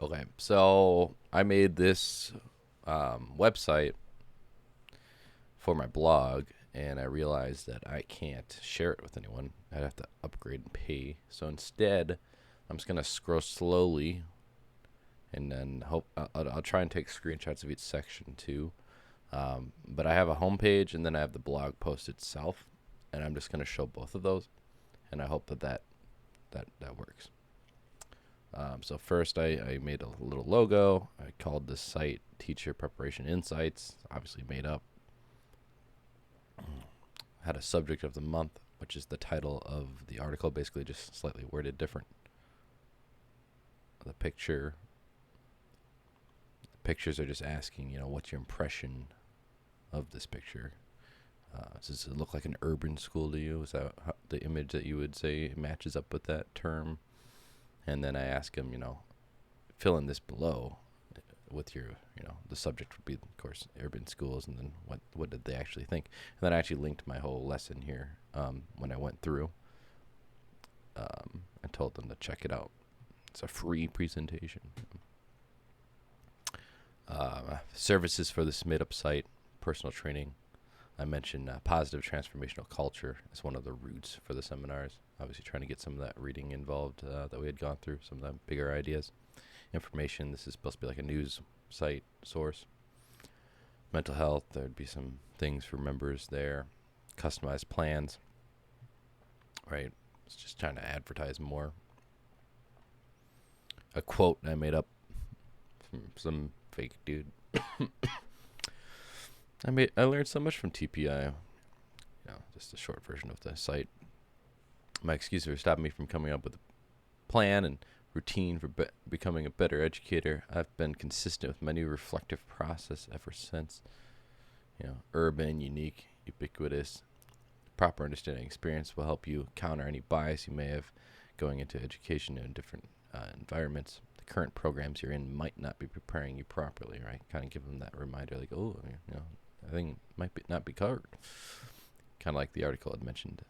Okay, so I made this website for my blog, and I realized that I can't share it with anyone. I'd have to upgrade and pay. So instead, I'm just gonna scroll slowly, and then I'll try and take screenshots of each section too. But I have a homepage, and then I have the blog post itself, and I'm just gonna show both of those, and I hope that works. So first, I made a little logo. I called this site Teacher Preparation Insights. Obviously made up. Had a subject of the month, which is the title of the article, basically just slightly worded different. The pictures are just asking, what's your impression of this picture? Does it look like an urban school to you? Is that the image that you would say matches up with that term? And then I ask them, fill in this below with your, the subject would be, of course, urban schools, and then what did they actually think? And then I actually linked my whole lesson here when I went through. I told them to check it out. It's a free presentation. Services for this made-up site, personal training. I mentioned positive transformational culture as one of the roots for the seminars. Obviously trying to get some of that reading involved that we had gone through, some of the bigger ideas. Information, this is supposed to be like a news site source. Mental health, there'd be some things for members there. Customized plans, right? It's just trying to advertise more. A quote I made up from some fake dude. I learned so much from TPI. Just a short version of the site. My excuse for stopping me from coming up with a plan and routine for becoming a better educator. I've been consistent with my new reflective process ever since. Urban, unique, ubiquitous, proper understanding experience will help you counter any bias you may have going into education in different environments. The current programs you're in might not be preparing you properly, right? Kind of give them that reminder, like, I think might not be covered. Kind of like the article had mentioned.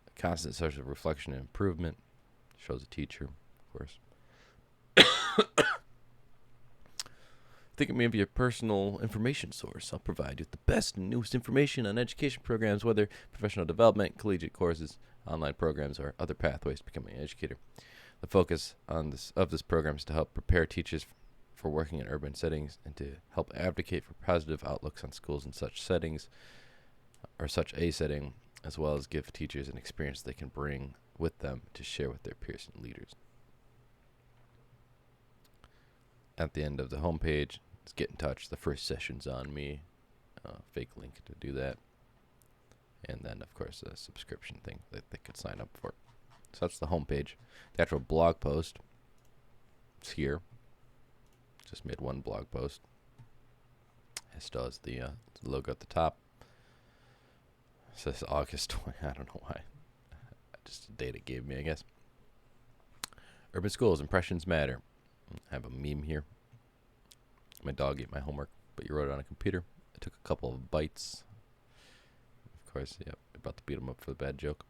A constant source of reflection and improvement. Shows a teacher, of course. Think of me as your personal information source. I'll provide you with the best and newest information on education programs, whether professional development, collegiate courses, online programs, or other pathways to becoming an educator. The focus of this program is to help prepare teachers for working in urban settings and to help advocate for positive outlooks on schools in such settings or such a setting, as well as give teachers an experience they can bring with them to share with their peers and leaders. At the end of the homepage, let's get in touch. The first session's on me. Fake link to do that. And then, of course, a subscription thing that they could sign up for. So that's the homepage. The actual blog post is here. Just made one blog post. It still has the logo at the top. It says August 20. I don't know why. Just a date it gave me, I guess. Urban schools, impressions matter. I have a meme here. My dog ate my homework, but you wrote it on a computer. I took a couple of bites. Of course, about to beat him up for the bad joke.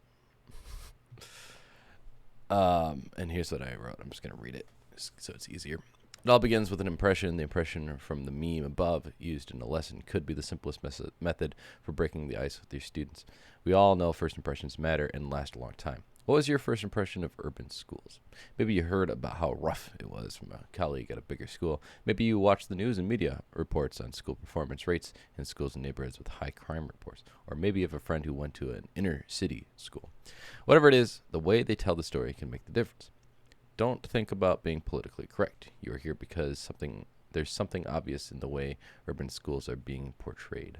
And here's what I wrote. I'm just going to read it so it's easier. It all begins with an impression. The impression from the meme above used in a lesson could be the simplest method for breaking the ice with your students. We all know first impressions matter and last a long time. What was your first impression of urban schools? Maybe you heard about how rough it was from a colleague at a bigger school. Maybe you watched the news and media reports on school performance rates in schools and neighborhoods with high crime reports. Or maybe you have a friend who went to an inner city school. Whatever it is, the way they tell the story can make the difference. Don't think about being politically correct. You are here because there's something obvious in the way urban schools are being portrayed.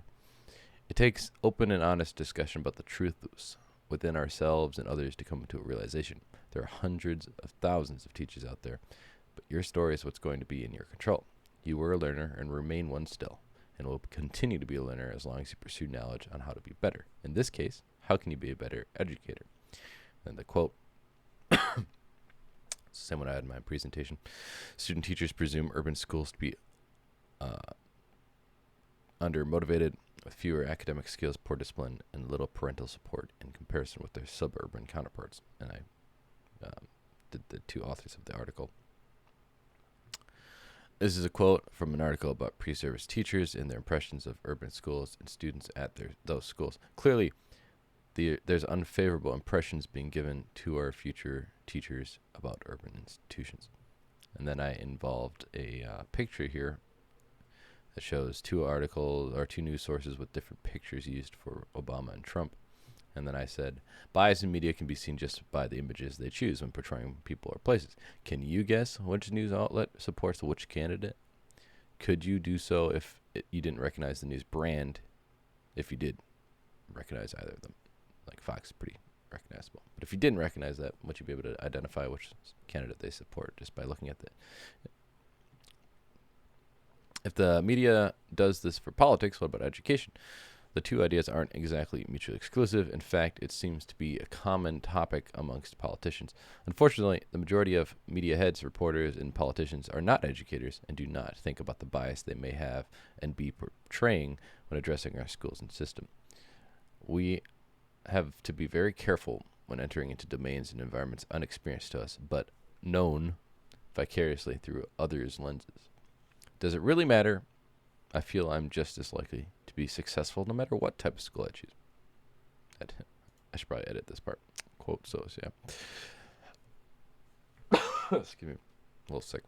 It takes open and honest discussion about the truths within ourselves and others to come to a realization. There are hundreds of thousands of teachers out there, but your story is what's going to be in your control. You were a learner and remain one still, and will continue to be a learner as long as you pursue knowledge on how to be better. In this case, how can you be a better educator? And the quote, same one I had in my presentation. Student teachers presume urban schools to be under-motivated, with fewer academic skills, poor discipline, and little parental support in comparison with their suburban counterparts. And I did the two authors of the article. This is a quote from an article about pre-service teachers and their impressions of urban schools and students at those schools. Clearly, there's unfavorable impressions being given to our future teachers about urban institutions. And then I involved a picture here that shows two articles or two news sources with different pictures used for Obama and Trump. And then I said, bias in media can be seen just by the images they choose when portraying people or places. Can you guess which news outlet supports which candidate? Could you do so if you didn't recognize the news brand, if you did recognize either of them? Like Fox is pretty recognizable. But if you didn't recognize that, would you be able to identify which candidate they support just by looking at the... If the media does this for politics, what about education? The two ideas aren't exactly mutually exclusive. In fact, it seems to be a common topic amongst politicians. Unfortunately, the majority of media heads, reporters, and politicians are not educators and do not think about the bias they may have and be portraying when addressing our schools and system. We have to be very careful when entering into domains and environments unexperienced to us, but known vicariously through others' lenses. Does it really matter? I feel I'm just as likely to be successful no matter what type of school I choose. I should probably edit this part. Quote, so yeah. Excuse me. A little sick.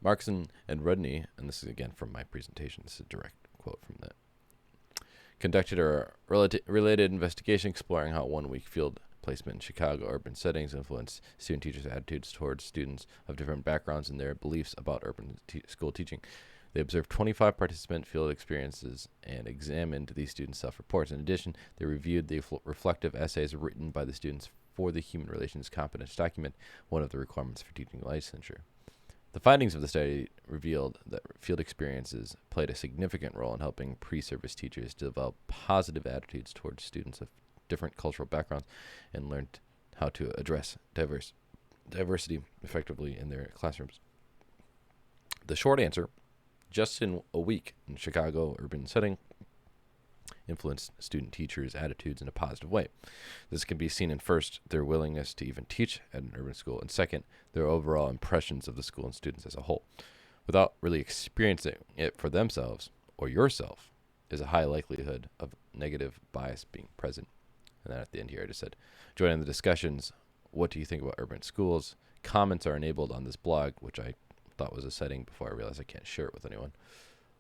Markson and Rudney, and this is again from my presentation. This is a direct quote from that. Conducted a related investigation exploring how 1 week field placement in Chicago urban settings influence student teachers' attitudes towards students of different backgrounds and their beliefs about urban school teaching. They observed 25 participant field experiences and examined these students' self-reports. In addition, they reviewed the reflective essays written by the students for the Human Relations Competence Document, one of the requirements for teaching licensure. The findings of the study revealed that field experiences played a significant role in helping pre-service teachers develop positive attitudes towards students of different cultural backgrounds and learned how to address diversity effectively in their classrooms. The short answer, just in a week in Chicago urban setting, influenced student teachers' attitudes in a positive way. This can be seen in first, their willingness to even teach at an urban school, and second, their overall impressions of the school and students as a whole. Without really experiencing it for themselves or yourself, there's a high likelihood of negative bias being present. And then at the end here, I just said, join in the discussions. What do you think about urban schools? Comments are enabled on this blog, which I thought was a setting before I realized I can't share it with anyone.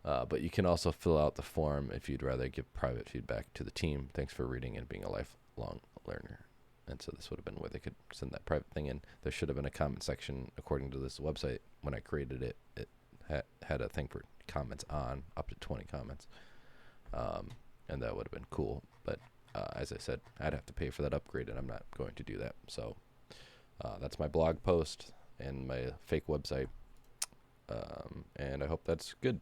But you can also fill out the form if you'd rather give private feedback to the team. Thanks for reading and being a lifelong learner. And so this would have been where they could send that private thing in. There should have been a comment section according to this website. When I created it, it had a thing for comments on, up to 20 comments. And that would have been cool. But as I said, I'd have to pay for that upgrade, and I'm not going to do that. So that's my blog post and my fake website. And I hope that's good.